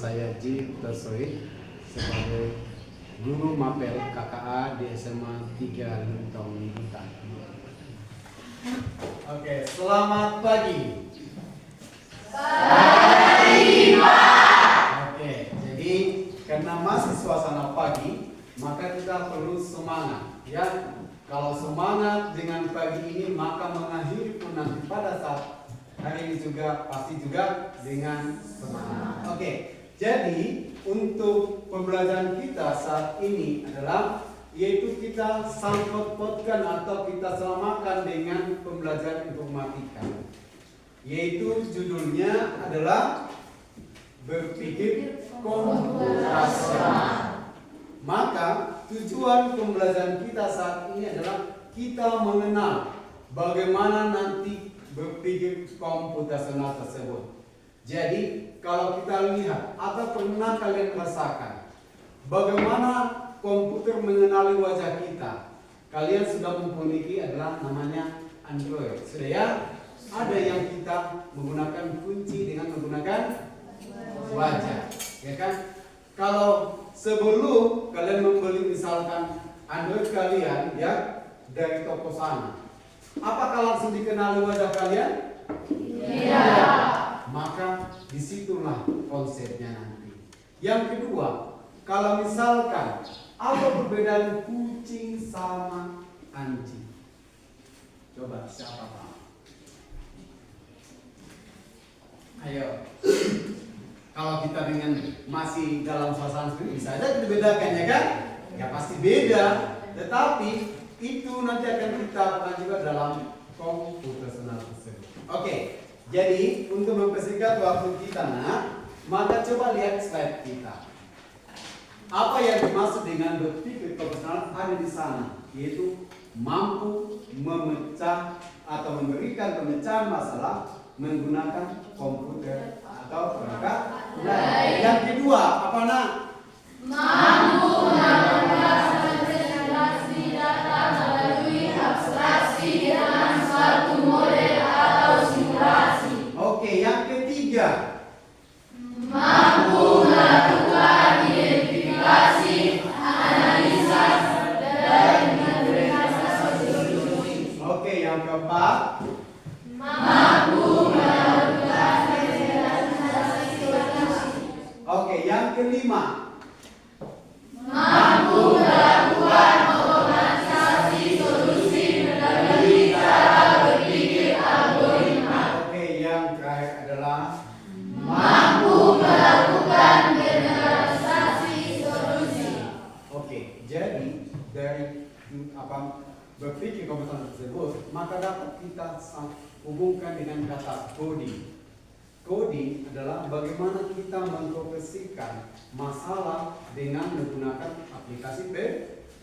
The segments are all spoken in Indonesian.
saya Ji Tosoi sebagai guru mapel KKA di SMA 3 Luntong Hutan. Oke, selamat pagi. Pagi, Pak. Oke, jadi karena masih suasana pagi, maka kita perlu semangat, ya. Kalau semangat dengan pagi ini, maka mengakhiri pun nanti pada saat hari ini juga pasti juga dengan semangat. Oke, jadi untuk pembelajaran kita saat ini adalah yaitu kita sangkut-pautkan atau kita samakan dengan pembelajaran informatika. Yaitu judulnya adalah berpikir komputasional. Maka tujuan pembelajaran kita saat ini adalah kita mengenal bagaimana nanti berpikir komputasional tersebut. Jadi kalau kita lihat atau pernah kalian rasakan bagaimana komputer mengenali wajah kita, kalian sudah memiliki adalah namanya Android. Sudah ya? Ada yang kita menggunakan kunci dengan menggunakan wajah, ya kan? Kalau sebelum kalian membeli misalkan Android kalian ya dari toko sana, apakah langsung dikenali wajah kalian? Tidak. Maka disitulah konsepnya nanti. Yang kedua, kalau misalkan apa perbedaan kucing sama anjing? Coba siapa tahu? Ayo. Kalau kita dengan masih dalam suasana seperti ini, bisa aja kita bedakan, ya kan? Ya pasti beda. Tetapi itu nanti akan kita lakukan juga dalam komputasional tersebut. Oke, jadi untuk mempersingkat waktu kita, maka coba lihat slide kita. Apa yang dimaksud dengan berpikir komputasional ada di sana, yaitu mampu memecah atau memberikan pemecahan masalah menggunakan komputer atau perangkat lain. Yang kedua, apa nak? Mampu melakukan representasi data melalui abstraksi dengan suatu model atau simulasi. Oke, yang ketiga. Mampu melakukan identifikasi, analisa, dan memberikan solusi. Oke, yang keempat. Mampu melakukan representasi solusi. Oke, yang kelima. Mampu melakukan otomatisasi solusi melalui cara berpikir algoritma. Oke, yang terakhir adalah Mampu melakukan generalisasi solusi. oke, jadi dari berpikir komputasional tersebut, maka dapat kita hubungkan dengan kata coding. Coding adalah bagaimana kita mengkomunikasikan masalah dengan menggunakan aplikasi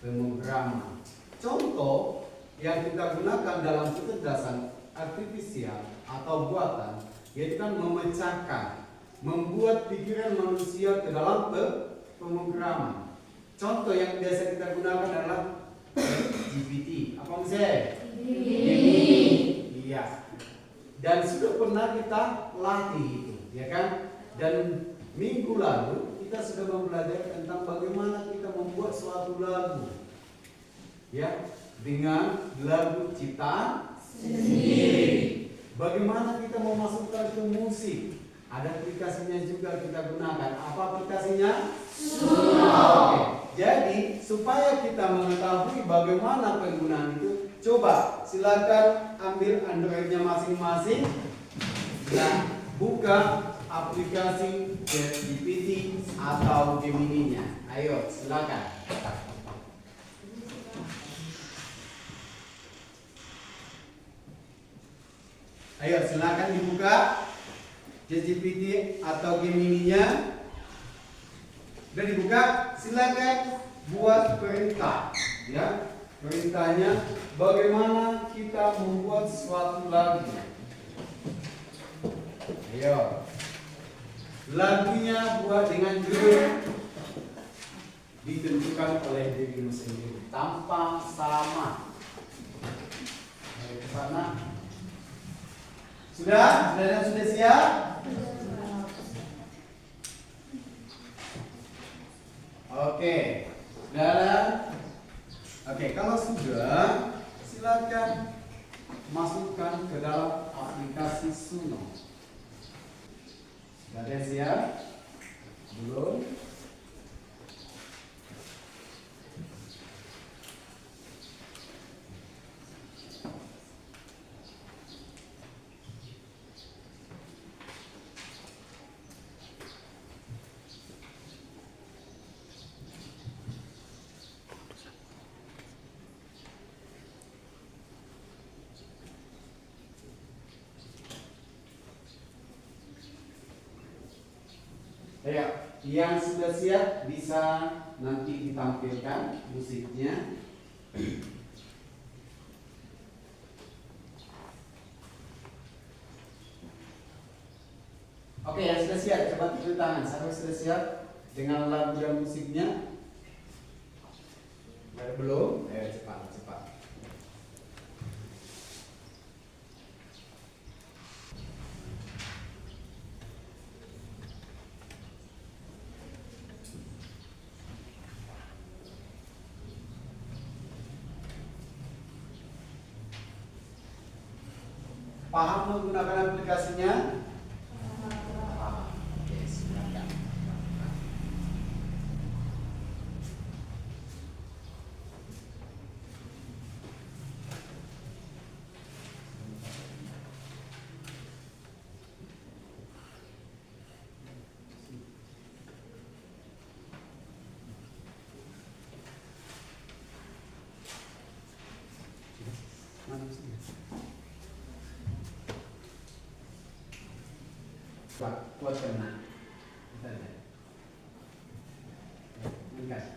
pemrograman. Contoh yang kita gunakan dalam kecerdasan artifisial atau buatan, yaitu kan memecahkan, membuat pikiran manusia ke dalam pemrograman. Contoh yang biasa kita gunakan adalah GPT. Apa misalnya? Iya. Dan sudah pernah kita latih itu, ya kan? Dan minggu lalu kita sudah mempelajari tentang bagaimana kita membuat suatu lagu, ya, dengan lagu ciptaan sendiri. Bagaimana kita memasukkan ke musik? Ada aplikasinya juga kita gunakan. Apa aplikasinya? Suno. Oke. Jadi supaya kita mengetahui bagaimana penggunaan itu, coba silakan ambil Androidnya masing-masing. Nah, buka aplikasi ChatGPT atau Gemini-nya. Ayo, silakan. Ayo, silakan dibuka ChatGPT atau Gemini-nya. Sudah dibuka, silakan buat perintah, ya. Perintahnya bagaimana kita membuat suatu lagu. Ayo. Lagunya buat dengan judul ditentukan oleh dirimu sendiri tanpa sama. Ayo ke sana. Sudah siap? Oke. Dan oke, kalau sudah silakan masukkan ke dalam aplikasi Suno. Sudah ada siap? Belum? Ya, yang sudah siap bisa nanti ditampilkan musiknya. Oke, yang sudah siap coba tepuk tangan. Siapa sudah siap dengan lagu dan musiknya? Belum? Ayo cepat, cepat. Paham menggunakan aplikasinya? Paham. Oke, silakan. Mana musiknya? Kuat kena. Bentar ya. Angkat.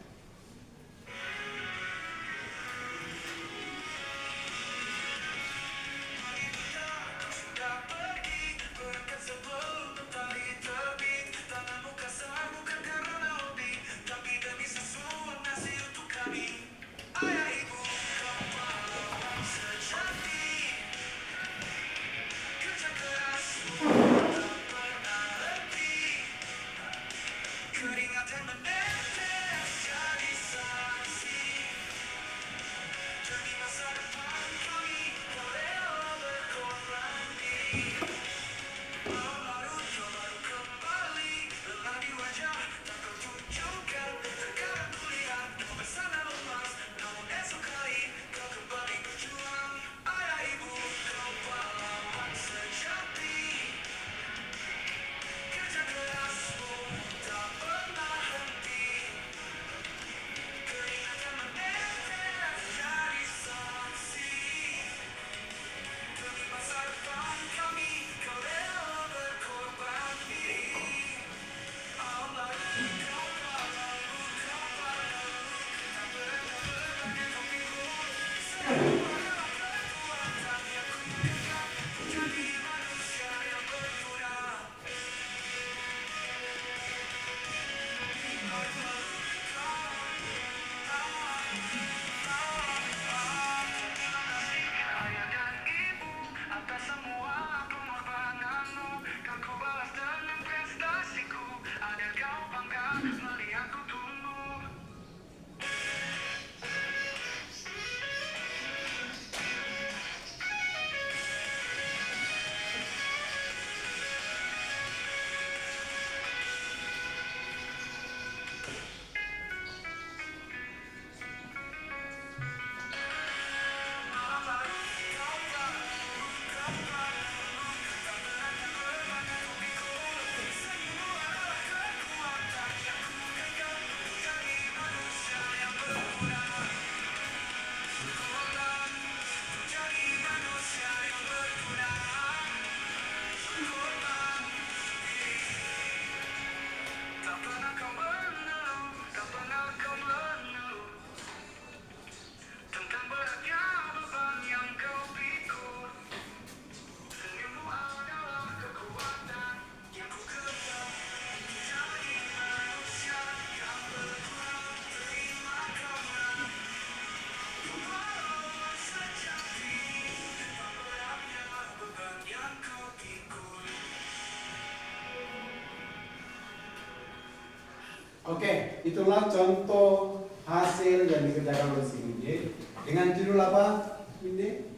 Oke, itulah contoh hasil yang dikerjakan oleh si Windy. Dengan judul apa, Windy?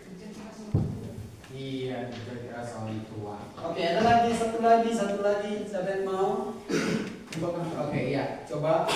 Iya, kerja keras orang tua. Oke, ada lagi, satu lagi. Siapa yang mau? Oke, iya, coba.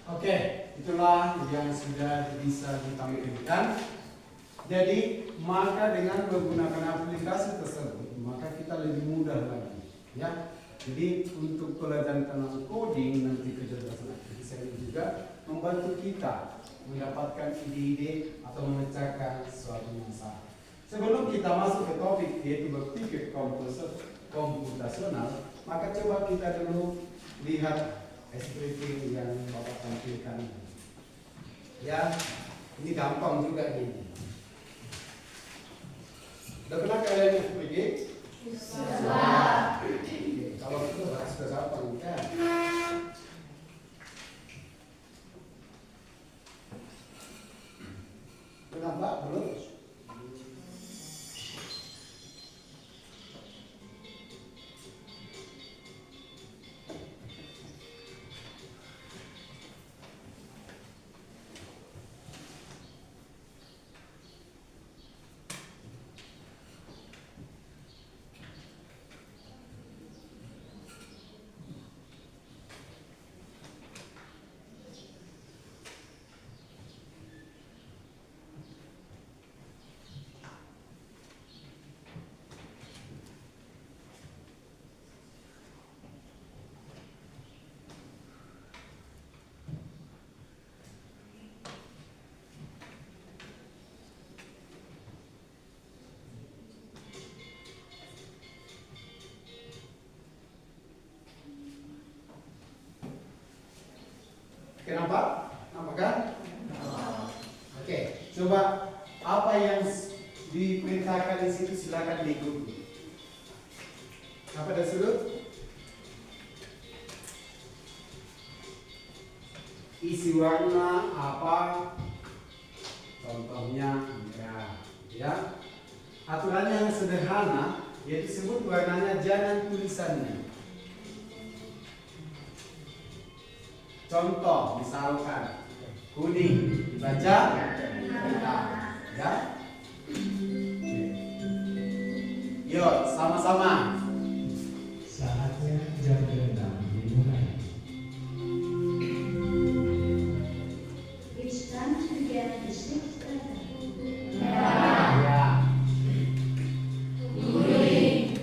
Oke, itulah yang sudah bisa ditampilkan. Jadi, maka dengan menggunakan aplikasi tersebut, maka kita lebih mudah lagi, ya. Jadi, untuk pelajaran tentang coding nanti kecerdasan artifisial ini juga membantu kita mendapatkan ide-ide atau memecahkan suatu masalah. Sebelum kita masuk ke topik yaitu berpikir komputasional, maka coba kita dulu lihat SPP yang Bapak tampilkan. Ya, ini gampang juga ini. Udah pernah kalian SPP? Sudah. Kalau itu sudah gampang kan? Kenapa belum? Kenapa? Apa kan? Oke, coba apa yang diperintahkan di situ silakan diikuti. Apa ada sudut? Isi warna apa? Contohnya merah, ya. Aturan yang sederhana yaitu sebut warnanya, jangan tulisannya. Contoh misalkan kuning dibaca merah, ya. Yuk sama-sama. Saatnya jam 6 dimulai. It's time to get the sixth letter. Ya. Kuning.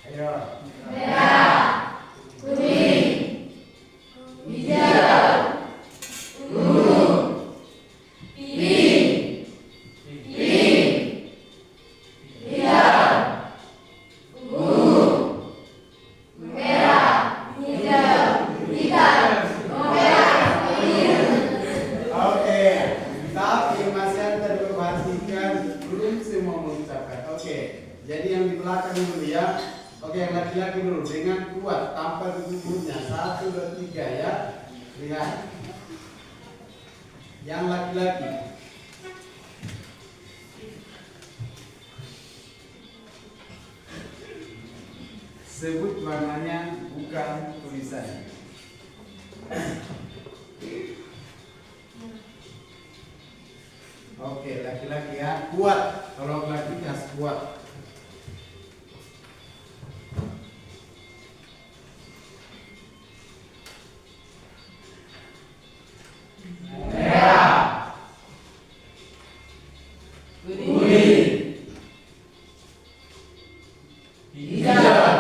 Ayo. Merah, kuning, hijau, ungu, pink, hijau, ungu, merah, hijau, hitam, merah, biru. Oke, tapi masih ada perhatikan belum semua mengucapkan. Oke, jadi yang di belakang dulu ya. Oke, yang laki-laki dulu dengan kuat tanpa tutupnya 1, 2, 3 ya. Lihat. Yang laki-laki. Sebut warnanya, bukan tulisannya. Oke, laki-laki ya, kuat. Kalau laki harus kuat. Merah, kuning, hijau,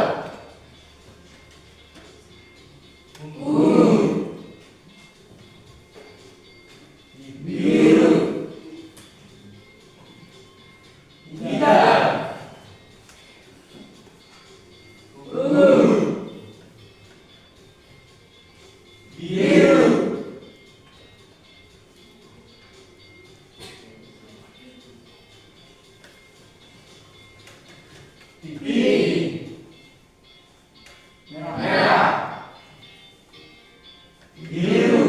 ungu, biru, hitam, ungu, biru, pink, merah, biru,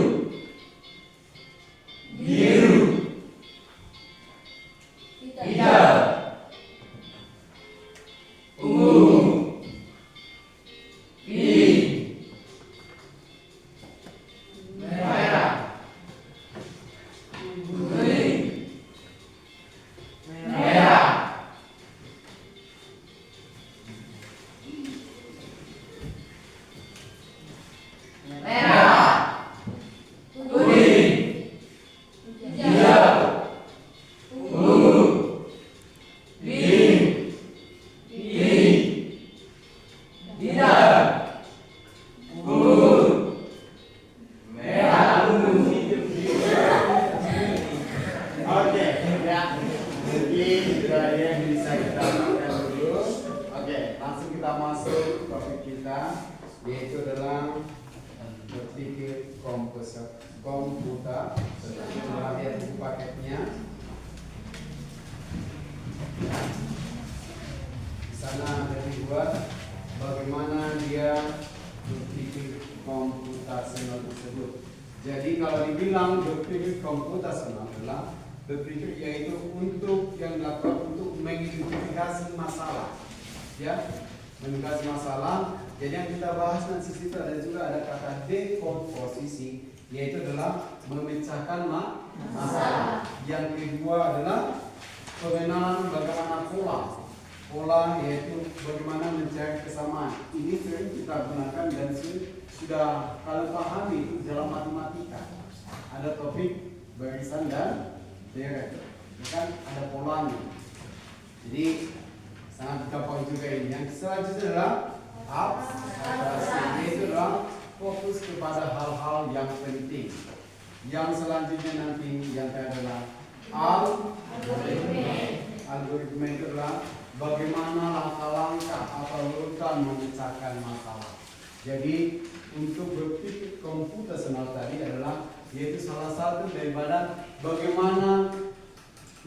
hijau, ungu, pink, merah, kuning, merah, merah, kuning, hijau, ungu, pink, hitam, ungu, merah, ungu. Oke, ya. Mungkin sudah ada yang bisa kita lakukan dulu. Oke, langsung kita masuk topik kita, yaitu adalah berpikir komputer. Kita lihat buku paketnya. Bisa sana ada dibuat bagaimana dia berpikir komputasional tersebut. Jadi kalau dibilang berpikir komputasional adalah berpikir yaitu untuk yang dapat untuk mengidentifikasi masalah, ya, mengidentifikasi masalah. Jadi yang kita bahas nanti situ ada juga ada kata dekomposisi, yaitu adalah memecahkan masalah. Yang kedua adalah pengenalan bagaimana pola yaitu bagaimana mencari kesamaan. Ini sering kita gunakan dan sudah kalian pahami dalam matematika. Ada topik barisan dan deret, kan ada polanya. Jadi sangat kita poin juga ini. Yang selanjutnya adalah abstraksi, itu adalah fokus kepada hal-hal yang penting. Yang selanjutnya nanti yang adalah algoritma itu adalah bagaimana langkah-langkah atau urutan memecahkan masalah. Jadi untuk berpikir komputasional tadi adalah yaitu salah satu daripada bagaimana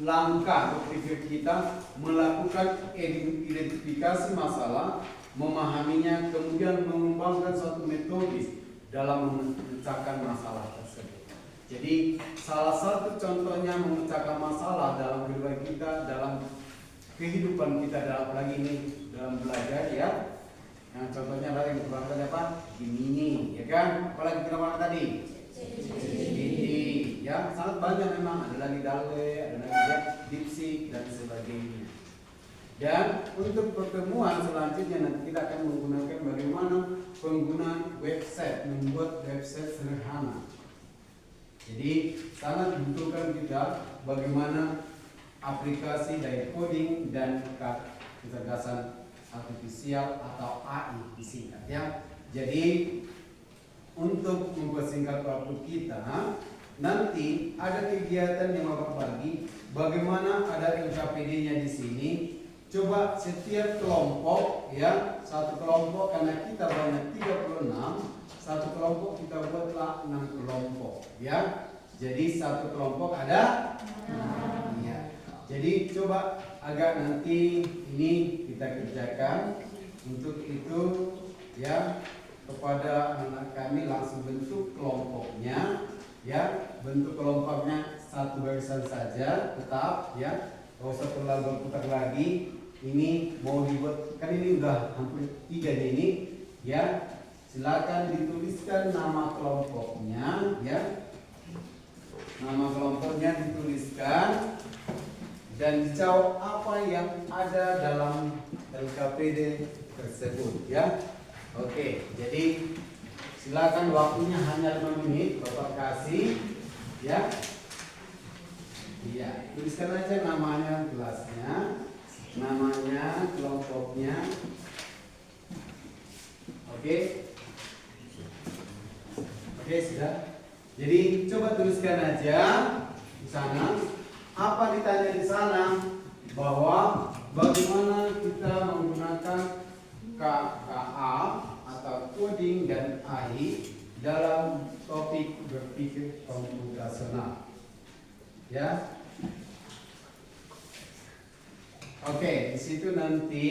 langkah berpikir kita melakukan identifikasi masalah, memahaminya, kemudian mengembangkan suatu metode dalam memecahkan masalah tersebut. Jadi salah satu contohnya memecahkan masalah dalam kehidupan kita, dalam kehidupan kita, dalam apalagi ini dalam belajar, ya. Yang contohnya adalah yang berangkat apa? Gemini, ya kan? Apalagi kita bahas tadi. Ini, ya, sangat banyak memang. Ada lagi Dale, ada lagi Dipsy dan sebagainya. Dan untuk pertemuan selanjutnya nanti kita akan menggunakan bagaimana penggunaan website, membuat website sederhana. Jadi sangat dibutuhkan kita bagaimana aplikasi dari coding dan kecerdasan artifisial atau AI disingkat, ya. Jadi untuk mempersingkat waktu kita, nanti ada kegiatan yang Bapak bagi bagaimana ada LKPD-nya di sini. Coba setiap kelompok, ya, satu kelompok karena kita banyak 36, satu kelompok kita buatlah 6 kelompok, ya. Jadi satu kelompok ada 6. Ya. Jadi coba agak nanti ini kita kerjakan. Untuk itu, ya, kepada anak kami langsung bentuk kelompoknya, ya. Bentuk kelompoknya satu barisan saja, tetap, ya. Gak usah terlalu berputar lagi. Ini mau dibuat, kan ini udah hampir 3 ini, ya. Silakan dituliskan nama kelompoknya, ya. Nama kelompoknya dituliskan dan dijawab apa yang ada dalam LKPD tersebut, ya. Oke, jadi silakan waktunya hanya 5 menit Bapak kasih, ya. Iya, tuliskan aja namanya, kelasnya, namanya, kelompoknya. Oke. Oke, sudah. Jadi coba tuliskan aja di sana. Apa ditanya di sana? Bahwa bagaimana kita menggunakan KKA atau coding dan AI dalam topik berpikir komputasional. Ya. Oke, di situ nanti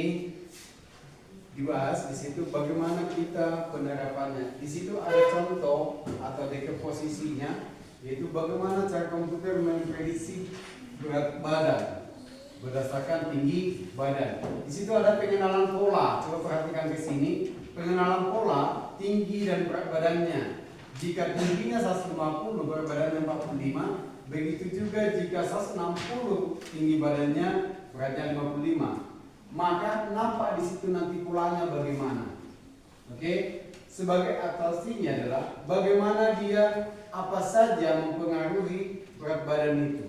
dibahas di situ bagaimana kita penerapannya. Di situ ada contoh atau dekomposisinya, yaitu bagaimana cara komputer memprediksi berat badan berdasarkan tinggi badan. Di situ ada pengenalan pola. Coba perhatikan ke sini, pengenalan pola tinggi dan berat badannya. Jika tingginya 150, berat badannya 45. Begitu juga jika 160 tinggi badannya, beratnya 55. Maka nampak di situ nanti polanya bagaimana. Oke, sebagai atrasinya adalah bagaimana dia apa saja mempengaruhi berat badan itu.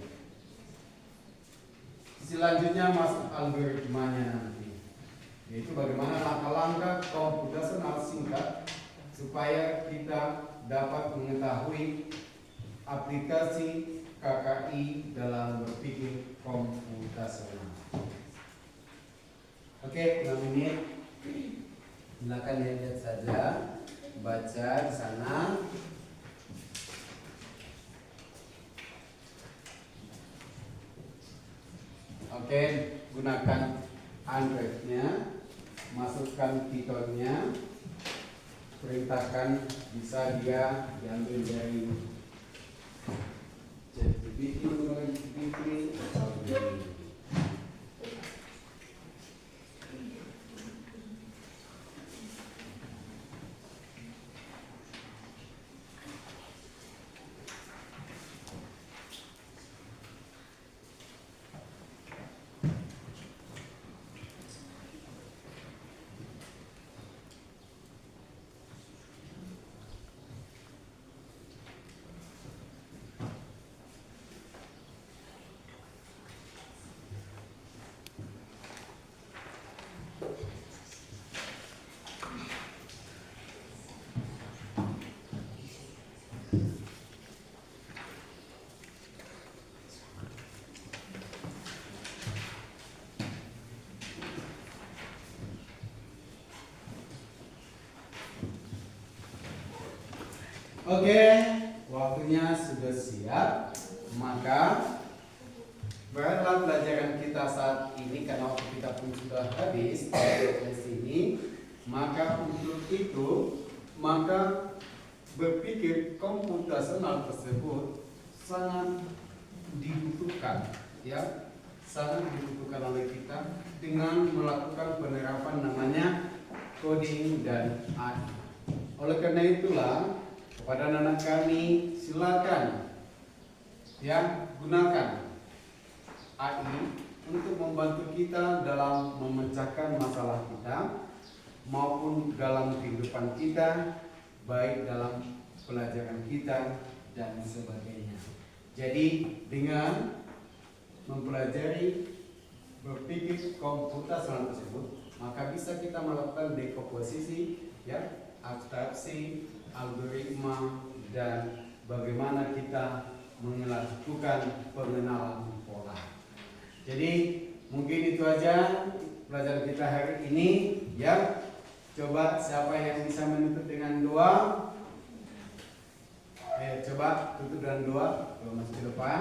Selanjutnya masuk algoritmanya nanti, yaitu bagaimana langkah-langkah komputasional singkat supaya kita dapat mengetahui aplikasi KKI dalam berpikir komputasional. Oke, 6 menit. Silakan lihat saja, baca di sana. Oke, gunakan Androidnya, masukkan Pythonnya, perintahkan bisa dia diambil dari ChatGPT atau dari Oke, waktunya sudah siap. Maka beratlah pelajaran kita saat ini karena waktu kita pun sudah habis di sini. Maka untuk itu, maka berpikir komputasional tersebut sangat dibutuhkan, ya, sangat dibutuhkan oleh kita dengan melakukan penerapan namanya coding dan AI. Oleh karena itulah kepada anak kami silakan ya gunakan AI untuk membantu kita dalam memecahkan masalah kita maupun dalam kehidupan kita, baik dalam pelajaran kita dan sebagainya. Jadi dengan mempelajari berpikir komputasional tersebut, maka bisa kita melakukan dekomposisi, ya, abstraksi, algoritma, dan bagaimana kita melakukan pengenalan pola. Jadi mungkin itu aja pelajaran kita hari ini, ya. Coba siapa yang bisa menutup dengan doa? Coba tutup dengan doa. Kalau masuk ke depan,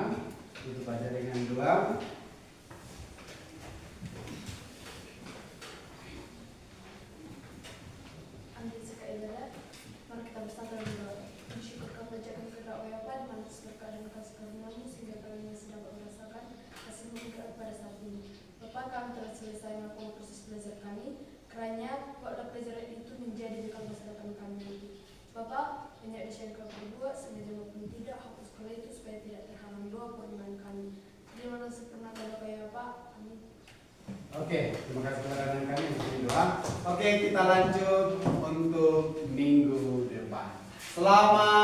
tutup aja dengan doa. Ambil sekali ibadat, mari kita bersatu dan berdoa. Bersyukur kau menjaga kehendak Bapa di mana berkah dan kasih karunia-Mu sehingga kami masih dapat merasakan hasil berkat pada saat ini. Bapa, kami telah selesai melakukan proses belajar kami. Kiranya buatlah pelajaran itu menjadi bekal masa depan kami nanti. Bapa, banyak dosa yang kami perbuat, sengaja maupun tidak, hapus segala itu supaya tidak terhalang doa permohonan kami. Terima kasih pernah kepada Bapa. Amin. Oke, terima kasih kepada anak kami untuk doa. Oke, kita lanjut untuk minggu depan. Selamat